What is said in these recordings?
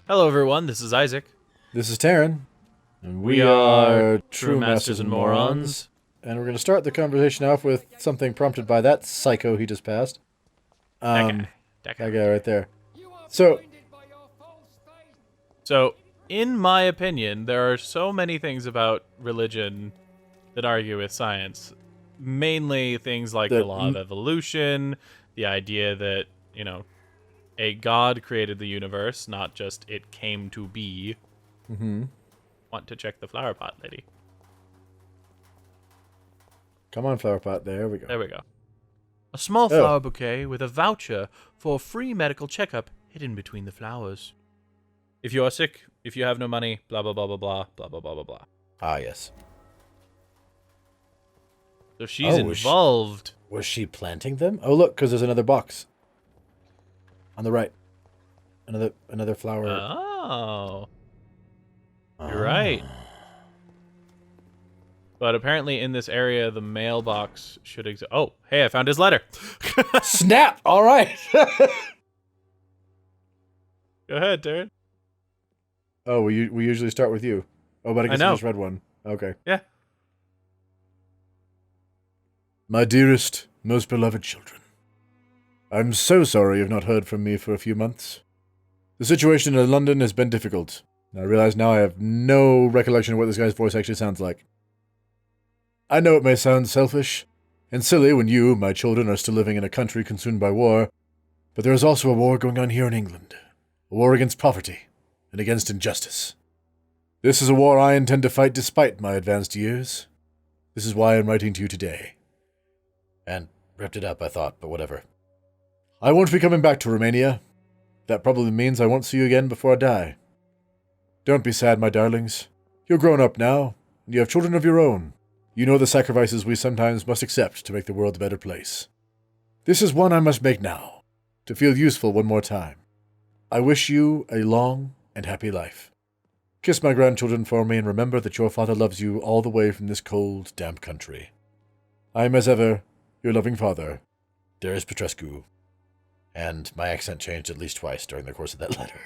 Hello, everyone. This is Isaac. This is Taryn, and We are True Masters and Morons. And we're going to start the conversation off with something prompted by that psycho he just passed. That That guy right there. So, So, in my opinion, there are so many things about religion that argue with science. Mainly things like the law of evolution, the idea that, a god created the universe, not just it came to be. Want to check the flower pot, lady. come on, flower pot. There we go. There we go. A small flower bouquet with a voucher for a free medical checkup hidden between the flowers. If you are sick, if you have no money, blah, blah, blah, blah, blah, blah, blah, blah, blah, blah. Ah, yes. So she's involved. Was she planting them? Oh, look, because there's another box. On the right. Another flower. Oh. You're right. But apparently in this area, the mailbox should exist. Oh, hey, I found his letter. Snap! All right. Go ahead, Darren. Oh, we usually start with you. Oh, but I guess I just read one. Okay. Yeah. My dearest, most beloved children, I'm so sorry you've not heard from me for a few months. The situation in London has been difficult. I realize now I have no recollection of what this guy's voice actually sounds like. I know it may sound selfish and silly when you, my children, are still living in a country consumed by war, but there is also a war going on here in England. A war against poverty and against injustice. This is a war I intend to fight despite my advanced years. This is why I'm writing to you today. And wrapped it up, I thought, but whatever. I won't be coming back to Romania. That probably means I won't see you again before I die. Don't be sad, my darlings. You're grown up now, and you have children of your own. You know the sacrifices we sometimes must accept to make the world a better place. This is one I must make now, to feel useful one more time. I wish you a long and happy life. Kiss my grandchildren for me and remember that your father loves you all the way from this cold, damp country. I am as ever, your loving father, Darius Petrescu. And my accent changed at least twice during the course of that letter.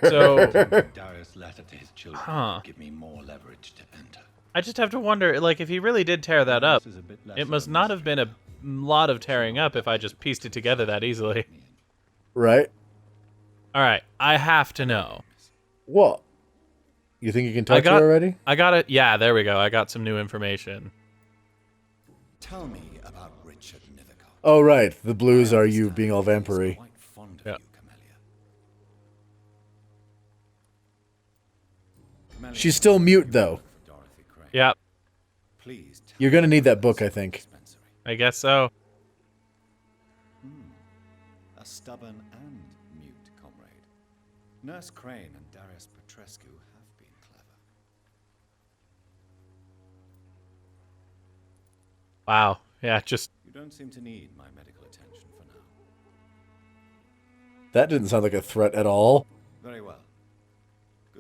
So, Darius' letter to his children give me more leverage to enter. I just have to wonder, like, if he really did tear that up, it must not have been a lot of tearing up if I just pieced it together that easily. Right? All right, I have to know. What? You think you can talk to her already? I got it. Yeah, there we go. I got some new information. Tell me about Richard Nithercott. Oh, right. The blues are you being all vampire-y. Quite fond of you, Camellia. She's still mute, though. Yep. Please You're going to need that book, I think. I guess so. A stubborn and mute comrade. Nurse Crane and Darius Petrescu have been clever. Wow. Yeah, just... You don't seem to need my medical attention for now. That didn't sound like a threat at all. Very well.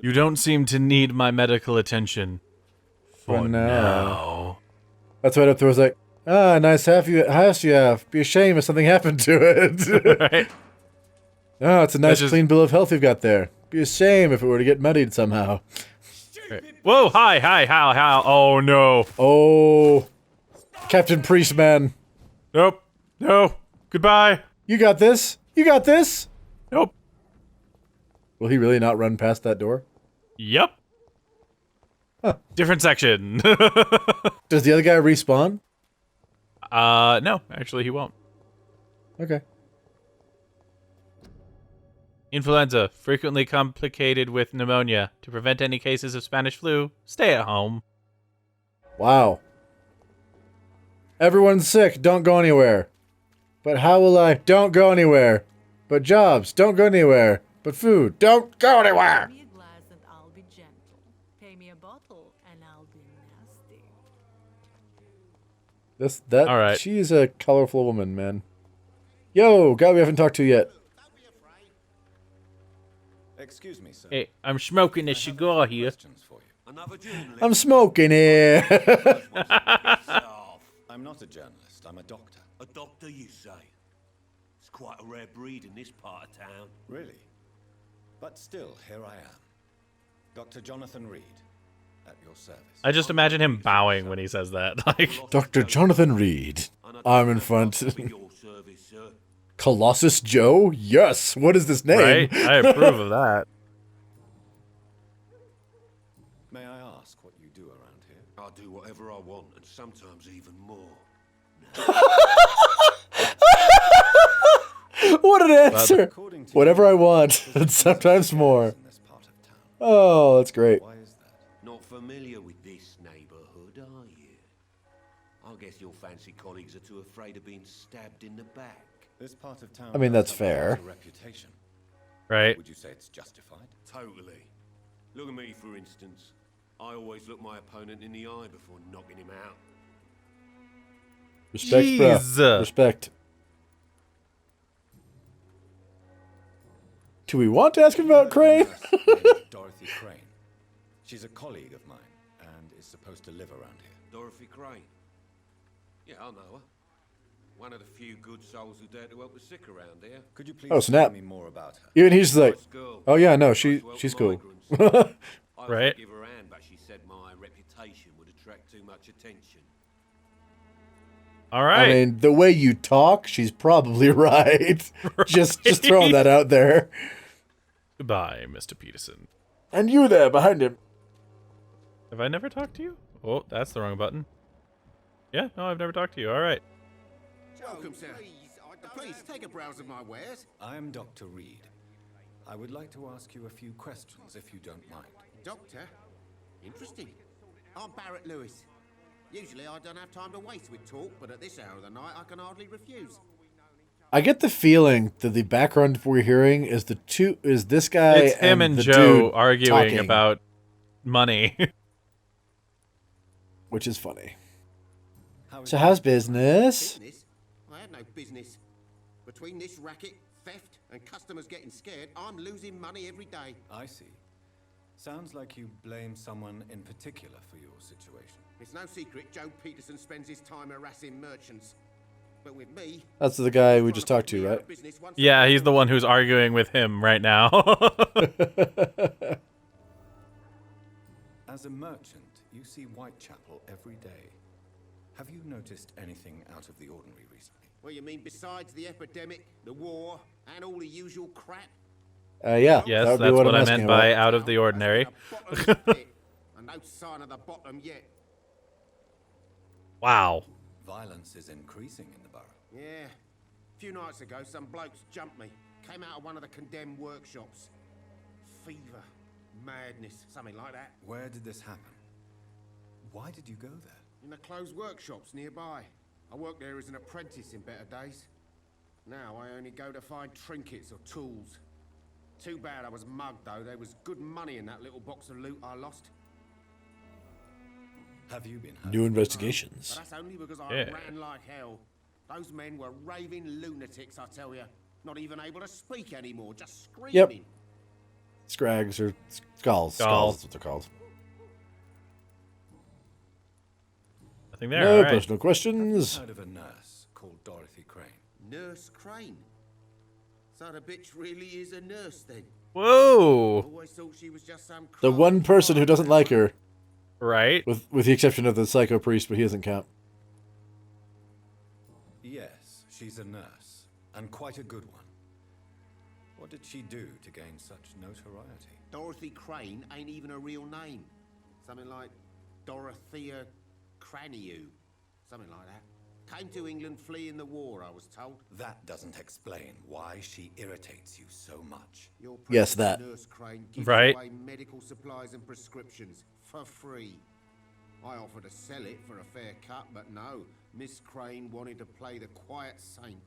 You don't seem to need my medical attention. For now. That's right up there was like, nice house you have. Be a shame if something happened to it. Right? Oh, it's a nice clean bill of health you've got there. Be a shame if it were to get muddied somehow. Right. Whoa, hi, how, oh no. Oh, Captain Priestman. Nope, no, goodbye. You got this. You got this. Nope. Will he really not run past that door? Yep. Huh. Different section. Does the other guy respawn? No, actually he won't. Okay. Influenza, frequently complicated with pneumonia. To prevent any cases of Spanish flu, stay at home. Wow. Everyone's sick, don't go anywhere. But how will I? Don't go anywhere. But jobs, don't go anywhere. But food, don't go anywhere. Give me a glass and I'll be gentle. Pay me a bottle and I'll be nasty. All right. She's a colorful woman, man. Yo, guy we haven't talked to yet. Excuse me, sir. Hey, I'm smoking a cigar here. I'm smoking here. I'm not a journalist. I'm a doctor. A doctor, you say? It's quite a rare breed in this part of town. Really? But still, here I am. Dr. Jonathan Reed, at your service. I just imagine him bowing when he says that. Like, Dr. Jonathan Reed. Arm in front. Colossus Joe? Yes! What is this name? right? I approve of that. May I ask what you do around here? I do whatever I want, and sometimes even more. What an answer! According to Whatever I want, and sometimes more. in this part of town. Oh, that's great. Why is that? Not familiar with this neighborhood, are you? I guess your fancy colleagues are too afraid of being stabbed in the back. This part of town. I mean, does that's have fair. quite a reputation. Right? Would you say it's justified? Totally. Look at me, for instance. I always look my opponent in the eye before knocking him out. Respect, Jeez. bro. Respect. Do we want to ask him about Crane? Dorothy Crane. She's a colleague of mine and is supposed to live around here. Dorothy Crane. Yeah, I know her. One of the few good souls who dare to help the sick around here. Could you please Oh, snap. tell me more about her? Even he's like, Nice girl. oh yeah, no, Nice to help she's cool. migrants. I Right. would give her a hand, but she said my reputation would attract too much attention. All right. I mean, the way you talk, she's probably right. Just throwing that out there. Goodbye, Mr. Peterson. And you there behind him. Have I never talked to you? Oh, that's the wrong button. Yeah, no, I've never talked to you. All right. Welcome, sir. Please take a browse of my wares. I'm Dr. Reed. I would like to ask you a few questions, if you don't mind. Doctor? Interesting. I'm Barrett Lewis. Usually I don't have time to waste with talk, but at this hour of the night I can hardly refuse. I get the feeling that the background we're hearing is this guy It's him and the Joe dude arguing talking, about money. which is funny. How is So it- how's business? Business? I have no business. Between this racket, theft, and customers getting scared, I'm losing money every day. I see. Sounds like you blame someone in particular for your situation. It's no secret Joe Peterson spends his time harassing merchants. But with me... That's the guy we trying just put talked me to, out right? of business once Yeah, and he's for the all. one who's arguing with him right now. As a merchant, you see Whitechapel every day. Have you noticed anything out of the ordinary recently? Well, you mean besides the epidemic, the war, and all the usual crap? Yeah. Yes, that would be that's what I'm I asking meant about. by out of the ordinary. There's been a bottomless pit, and no sign of the bottom yet. Wow. Violence is increasing in the borough. Yeah. A few nights ago, some blokes jumped me. Came out of one of the condemned workshops. Fever, madness, something like that. Where did this happen? Why did you go there? In the closed workshops nearby. I worked there as an apprentice in better days. Now I only go to find trinkets or tools. Too bad I was mugged, though. There was good money in that little box of loot I lost. Have you been hurt? New But investigations. that's only because I Yeah. ran like hell. Those men were raving lunatics, I tell you. Not even able to speak anymore, just screaming. Yep. Scrags or skulls. Skulls. Skulls is what they're called. Nothing there. No all right. personal questions. Heard of a nurse called Dorothy Crane? Nurse Crane. So the bitch really is a nurse then. Whoa. Always thought she was just some The crafty one person who fighter. doesn't like her, Right? with the exception of the psycho priest, but he doesn't count. Yes, she's a nurse, and quite a good one. What did she do to gain such notoriety? Dorothy Crane ain't even a real name. Something like Dorothea Craniu. Something like that. Came to England fleeing the war, I was told. That doesn't explain why she irritates you so much. Your Yes, precious that. Nurse Crane gives Right. away medical supplies and prescriptions for free. I offered to sell it for a fair cut, but no. Miss Crane wanted to play the quiet saint.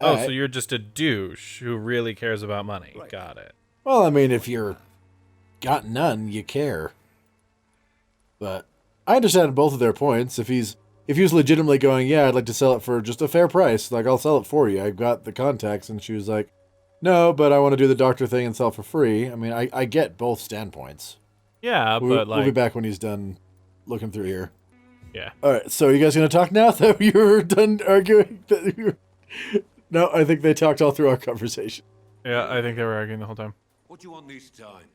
Oh, Alright. so you're just a douche who really cares about money. Right. Got it. Well, I mean, if you're got none, you care. But I understand both of their points. If he was legitimately going, yeah, I'd like to sell it for just a fair price, like I'll sell it for you. I've got the contacts, and she was like, no, but I want to do the doctor thing and sell it for free. I mean, I get both standpoints. Yeah, We'll but be back when he's done looking through here. yeah. All right, so you guys gonna talk now that you're done arguing? No, I think they talked all through our conversation. Yeah, I think they were arguing the whole time. What do you want this time?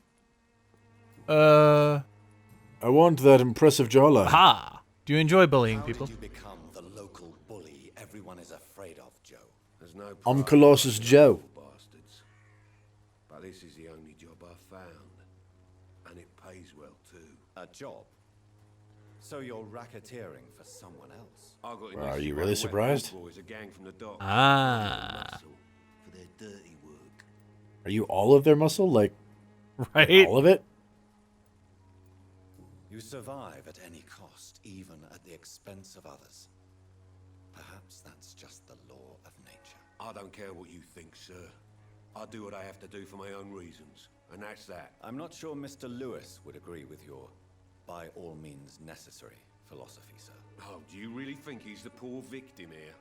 I want that impressive jawline. Ha! Do you enjoy bullying How people? did you become the local bully everyone is afraid of, Joe? There's no I'm pride Colossus in Joe. you bastards. But this is the only job I've found. And it pays well too. A job? So you're racketeering for someone else? I got Are enlisted you by really the Wet surprised? Boot Boys, a gang from the docks. Ah. Muscle for their dirty work. Are you all of their muscle? Like, Right? all of it? You survive at any cost, even at the expense of others. Perhaps that's just the law of nature. I don't care what you think, sir. I do what I have to do for my own reasons. And that's that. I'm not sure Mr. Lewis would agree with your by all means necessary philosophy, sir. Oh, do you really think he's the poor victim here?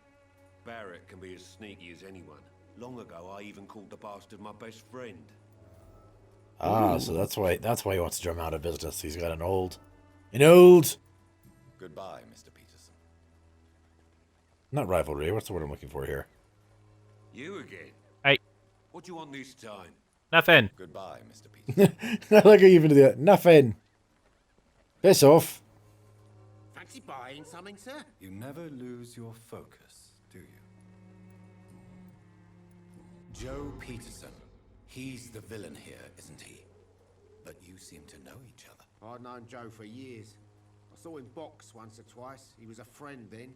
Barrett can be as sneaky as anyone. Long ago, I even called the bastard my best friend. Ah, so that's why he wants to drum out of business. He's got an old. Goodbye, Mr. Peterson. Not rivalry. What's the word I'm looking for here? You again? Hey, What do you want this time? nothing. Goodbye, Mr. Peterson. I like how you even do that. Nothing. Piss off. Fancy buying something, sir? You never lose your focus, do you? Joe Peterson. He's the villain here, isn't he? But you seem to know each other. I'd known Joe for years. I saw him box once or twice. He was a friend then.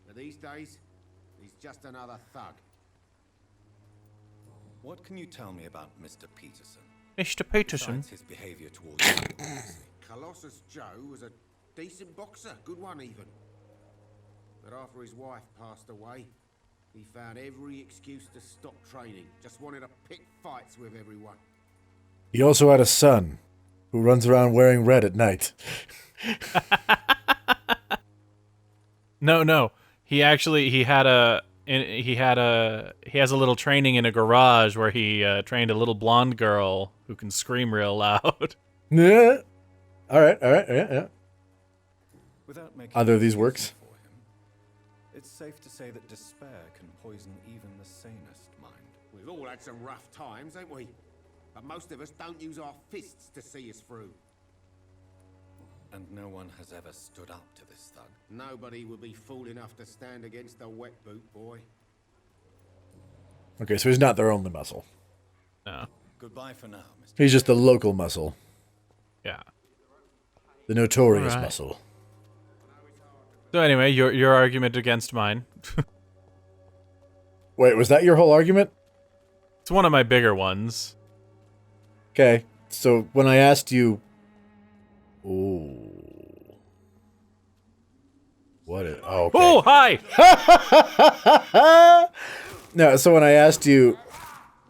But these days, he's just another thug. What can you tell me about Mr. Peterson? Mr. Peterson. Besides his behavior towards you, obviously. Colossus Joe was a decent boxer, good one even. But after his wife passed away, he found every excuse to stop training. Just wanted to pick fights with everyone. He also had a son who runs around wearing red at night. No. He has a little training in a garage where he trained a little blonde girl who can scream real loud. Yeah. All right. Yeah. Without making Either of these works? excuses for him, it's safe to say that despair can poison even the sanest mind. We've all had some rough times, ain't we? But most of us don't use our fists to see us through. And no one has ever stood up to this thug. Nobody would be fool enough to stand against the Wet Boot Boy. Okay, so he's not their only muscle. No. Goodbye for now, Mr. He's just the local muscle. Yeah. The notorious Alright. muscle. So anyway, your argument against mine. Wait, was that your whole argument? It's one of my bigger ones. Okay, so when I asked you... Ooh. What is... Oh, okay. Oh, hi! No, so when I asked you...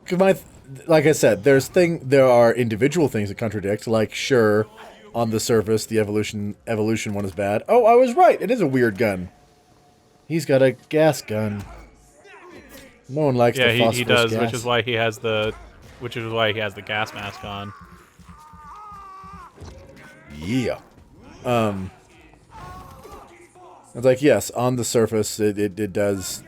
Cause like I said, there are individual things that contradict, like, sure, on the surface, the evolution one is bad. Oh, I was right, it is a weird gun. He's got a gas gun. No one likes the Yeah, phosphorus he does, gas. which is why he has the gas mask on. Yeah. It's like, yes, on the surface, it does...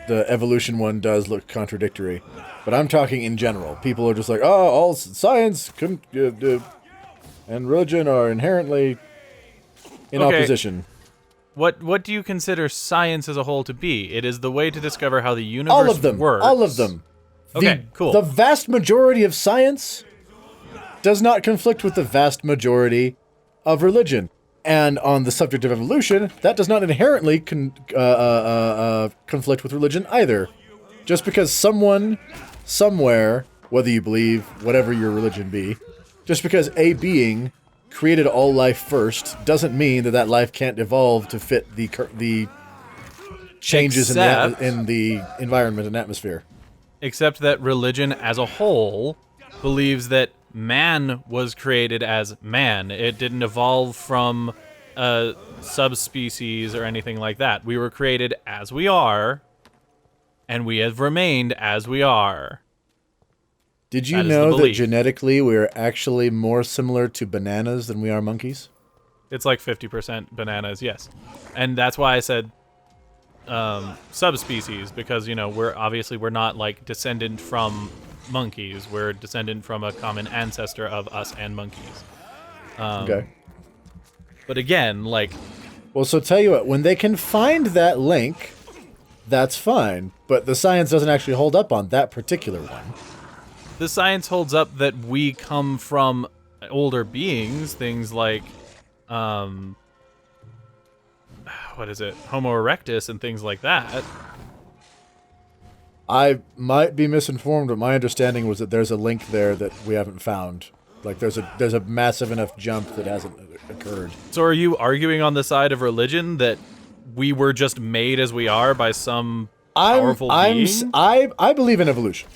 The evolution one does look contradictory. But I'm talking in general. People are just like, oh, all science and religion are inherently in Okay. opposition. What do you consider science as a whole to be? It is the way to discover how the universe All of them. works. All of them. Okay, cool. The vast majority of science does not conflict with the vast majority of religion. And on the subject of evolution, that does not inherently conflict with religion either. Just because someone, somewhere, whether you believe whatever your religion be, just because a being created all life first, doesn't mean that that life can't evolve to fit the changes in the environment and atmosphere. Except that religion as a whole believes that man was created as man. It didn't evolve from a subspecies or anything like that. We were created as we are, and we have remained as we are. Did you That is the know that belief. genetically we are actually more similar to bananas than we are monkeys? It's like 50% bananas, yes. And that's why I said subspecies, because, we're not like descendant from monkeys. We're descendant from a common ancestor of us and monkeys. Okay. But again, like, Well, so tell you what, when they can find that link, that's fine, but the science doesn't actually hold up on that particular one. the science holds up that we come from older beings, things like, what is it, Homo erectus and things like that. I might be misinformed, but my understanding was that there's a link there that we haven't found. Like, there's a massive enough jump that hasn't occurred. So are you arguing on the side of religion that we were just made as we are by some powerful being? I believe in evolution.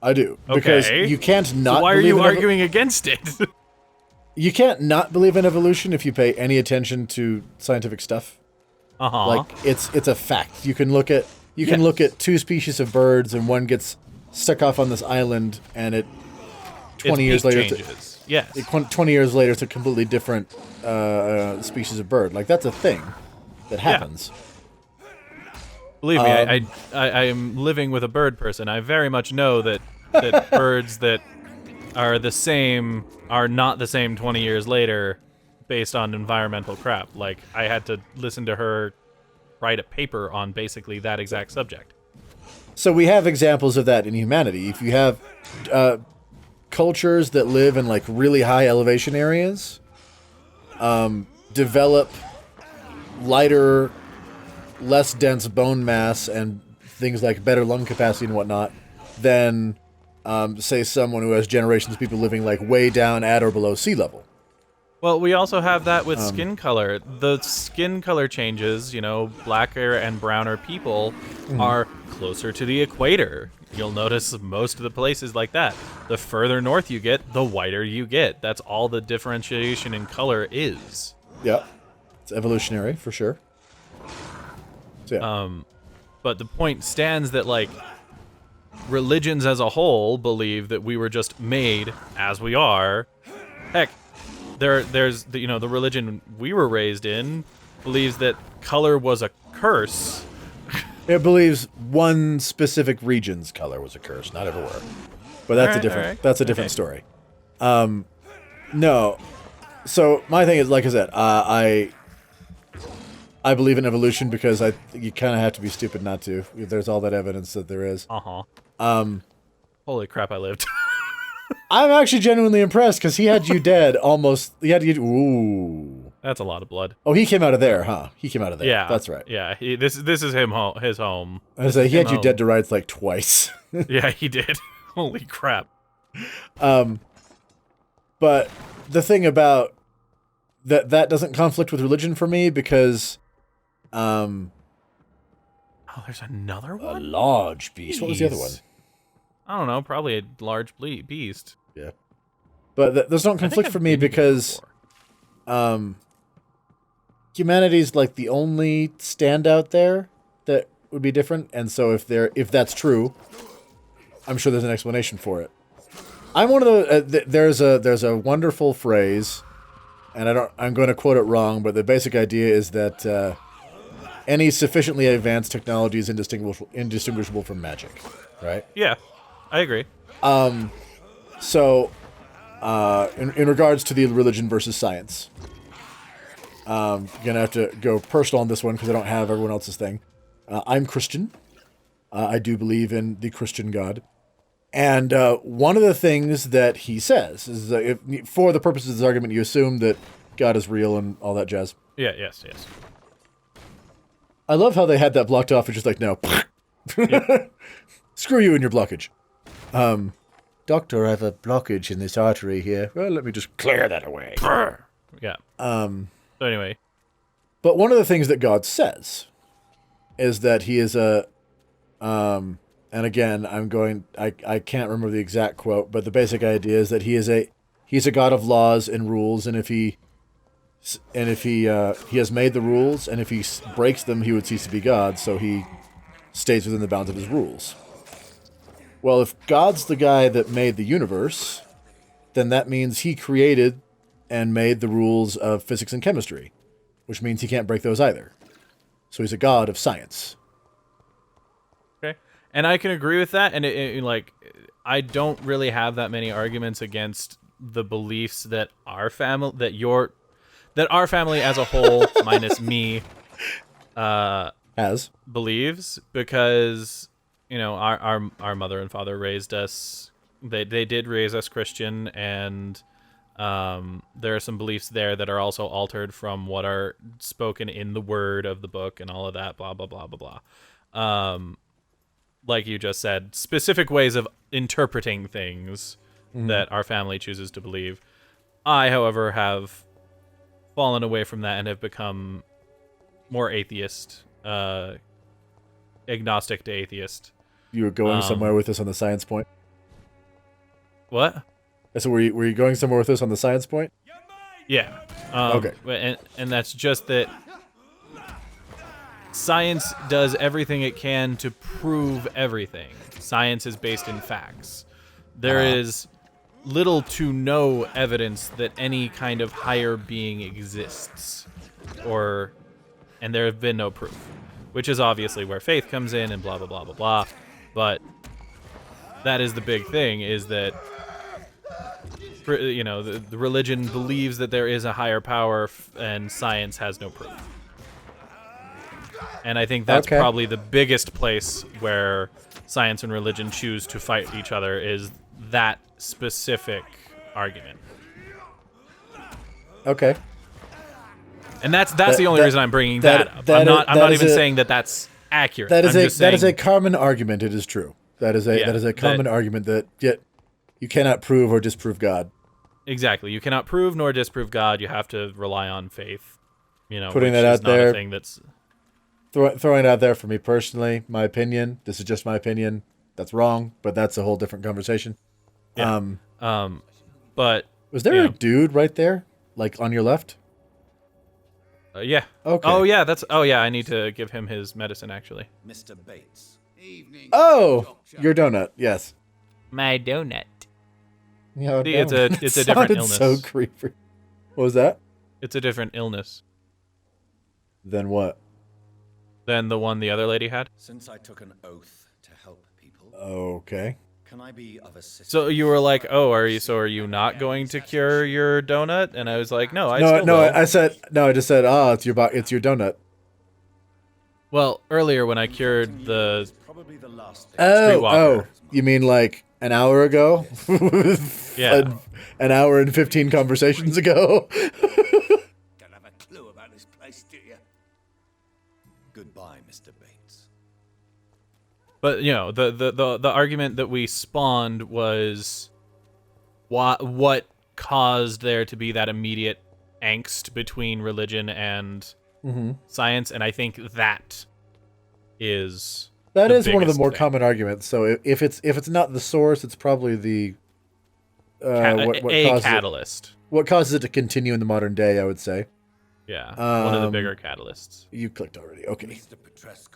I do. Because Okay. you can't not So why are believe you in arguing against it? You can't not believe in evolution if you pay any attention to scientific stuff. Uh-huh. Like, it's a fact. You can look at look at two species of birds and one gets stuck off on this island and it 20 years later changes. Yes. 20 years later it's a completely different species of bird. Like, that's a thing that happens. Believe me, I am living with a bird person. I very much know that birds that are the same are not the same 20 years later based on environmental crap. Like, I had to listen to her write a paper on basically that exact subject. So we have examples of that in humanity. If you have cultures that live in, like, really high elevation areas, develop lighter, less dense bone mass and things like better lung capacity and whatnot than, say, someone who has generations of people living, like, way down at or below sea level. Well, we also have that with skin color. The skin color changes, blacker and browner people are closer to the equator. You'll notice most of the places like that. The further north you get, the whiter you get. That's all the differentiation in color is. Yeah. It's evolutionary, for sure. So, yeah. But the point stands that, like, religions as a whole believe that we were just made as we are. Heck, there's the religion we were raised in believes that color was a curse. It believes one specific region's color was a curse, not everywhere. But that's a different story. No. So my thing is, like I said, I believe in evolution because you kind of have to be stupid not to. There's all that evidence that there is. Holy crap, I lived. I'm actually genuinely impressed because he had you dead almost. He had you. Ooh. That's a lot of blood. Oh, he came out of there, huh? He came out of there. Yeah, that's right. Yeah, this is his home. I was like, he had you dead to rights like twice. Yeah, he did. Holy crap. But the thing about that doesn't conflict with religion for me because, oh, there's another a one. large beast. What was the other one? I don't know. Probably a large beast. Yeah, but those don't conflict for me because, humanity's like the only standout there that would be different, and so if that's true, I'm sure there's an explanation for it. I'm one of the there's a wonderful phrase, and I'm going to quote it wrong, but the basic idea is that any sufficiently advanced technology is indistinguishable from magic, right? Yeah, I agree. So, in regards to the religion versus science, gonna have to go personal on this one because I don't have everyone else's thing. I'm Christian. I do believe in the Christian God. And one of the things that he says is that for the purposes of this argument, you assume that God is real and all that jazz. Yeah, yes. I love how they had that blocked off. It's just like, no. Yep. Screw you and your blockage. Doctor, I have a blockage in this artery here. Well, let me just clear that away. Yeah. So anyway. But one of the things that God says is that he is and again, I can't remember the exact quote, but the basic idea is that he's a God of laws and rules, and if he has made the rules, and if he breaks them, he would cease to be God, so he stays within the bounds of his rules. Well, if God's the guy that made the universe, then that means he created and made the rules of physics and chemistry, which means he can't break those either. So he's a god of science. Okay. And I can agree with that. And I don't really have that many arguments against the beliefs that our family, that our family as a whole, minus me, believes, because our mother and father raised us. They did raise us Christian, and there are some beliefs there that are also altered from what are spoken in the word of the book and all of that. Blah blah blah blah blah. Like you just said, specific ways of interpreting things that our family chooses to believe. I, however, have fallen away from that and have become more atheist, agnostic to atheist. You were going somewhere with this on the science point? What? So were you going somewhere with this on the science point? Yeah. Okay. And that's just that science does everything it can to prove everything. Science is based in facts. There is little to no evidence that any kind of higher being exists, and there have been no proof, which is obviously where faith comes in and blah blah blah blah blah. But that is the big thing, is that the religion believes that there is a higher power, and science has no proof. And I think that's probably the biggest place where science and religion choose to fight each other, is that specific argument. Okay. And that's the only reason I'm bringing that up. I'm not even saying that that's accurate. That is a common argument. It is true. That is a common argument that yet you cannot prove or disprove God. Exactly. You cannot prove nor disprove God. You have to rely on faith. Putting that out there. A thing that's throwing it out there for me personally. My opinion. This is just my opinion. That's wrong, but that's a whole different conversation. Yeah. But was there a dude right there, like on your left? Yeah. Okay. Oh yeah, I need to give him his medicine actually. Mr. Bates. Evening. Oh, your donut. Yes. My donut. Yeah, see, it's a different illness. So creepy. What was that? It's a different illness. Than what? Than the one the other lady had. Since I took an oath to help people. Okay. Can I be of assistance? So you were like, "Oh, are you not going to cure your donut?" And I was like, "No, I just said, "Ah, it's your donut." Well, earlier when I cured the streetwalker. You mean like an hour ago? Yeah. An hour and 15 conversations ago. Don't have a clue about this place, do you? Goodbye, Mr. Bates. But the argument that we spawned was what caused there to be that immediate angst between religion and science, and I think that is one of the more common arguments. So if it's not the source, it's probably the catalyst. What causes it to continue in the modern day? I would say. Yeah, one of the bigger catalysts. You clicked already. Okay.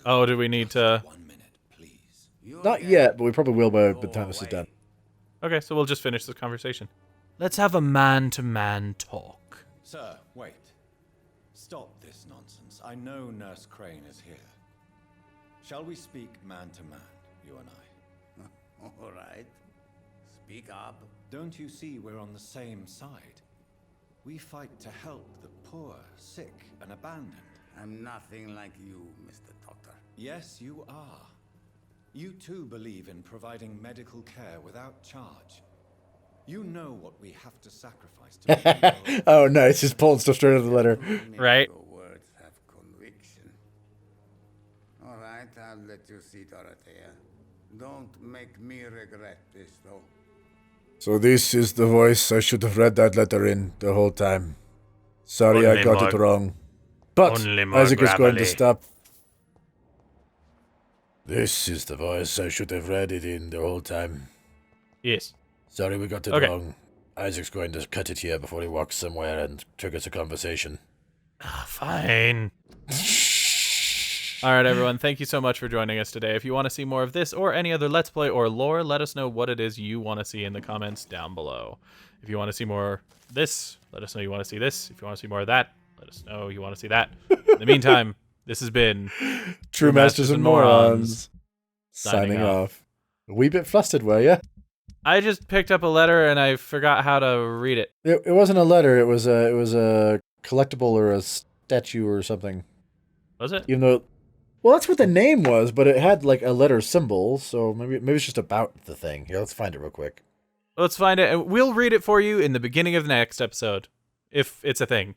Oh, do we need to? 1 minute, please. Not yet, but we probably will by the time this is done. Okay, so we'll just finish this conversation. Let's have a man-to-man talk. Sir, wait. Stop this nonsense. I know Nurse Crane is here. Shall we speak man to man, you and I? All right. Speak up. Don't you see we're on the same side? We fight to help the poor, sick, and abandoned. I'm nothing like you, Mr. Doctor. Yes, you are. You too believe in providing medical care without charge. You know what we have to sacrifice to make people. Oh, nice. Just pulling stuff straight out of the letter. Right. Your words have conviction. All right, I'll let you see, Dorothea. Don't make me regret this, though. So this is the voice. I should have read that letter in the whole time. Sorry, I got it wrong. But Isaac is going to stop. This is the voice. I should have read it in the whole time. Yes. Sorry, we got it wrong. Isaac's going to cut it here before he walks somewhere and triggers a conversation. Fine. All right, everyone. Thank you so much for joining us today. If you want to see more of this or any other Let's Play or lore, let us know what it is you want to see in the comments down below. If you want to see more of this, let us know you want to see this. If you want to see more of that, let us know you want to see that. In the meantime, this has been True Masters and Morons. Signing off. A wee bit flustered, were ya? I just picked up a letter and I forgot how to read it. It wasn't a letter. It was a collectible or a statue or something. Was it? Even though, well, that's what the name was, but it had like a letter symbol. So maybe it's just about the thing. Here, let's find it real quick. Let's find it, and we'll read it for you in the beginning of the next episode, if it's a thing.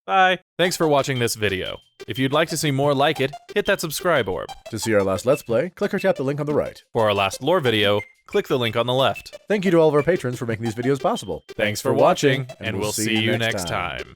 Bye. Thanks for watching this video. If you'd like to see more like it, hit that subscribe orb. To see our last Let's Play, click or tap the link on the right. For our last lore video, click the link on the left. Thank you to all of our patrons for making these videos possible. Thanks for watching, and we'll see you next time.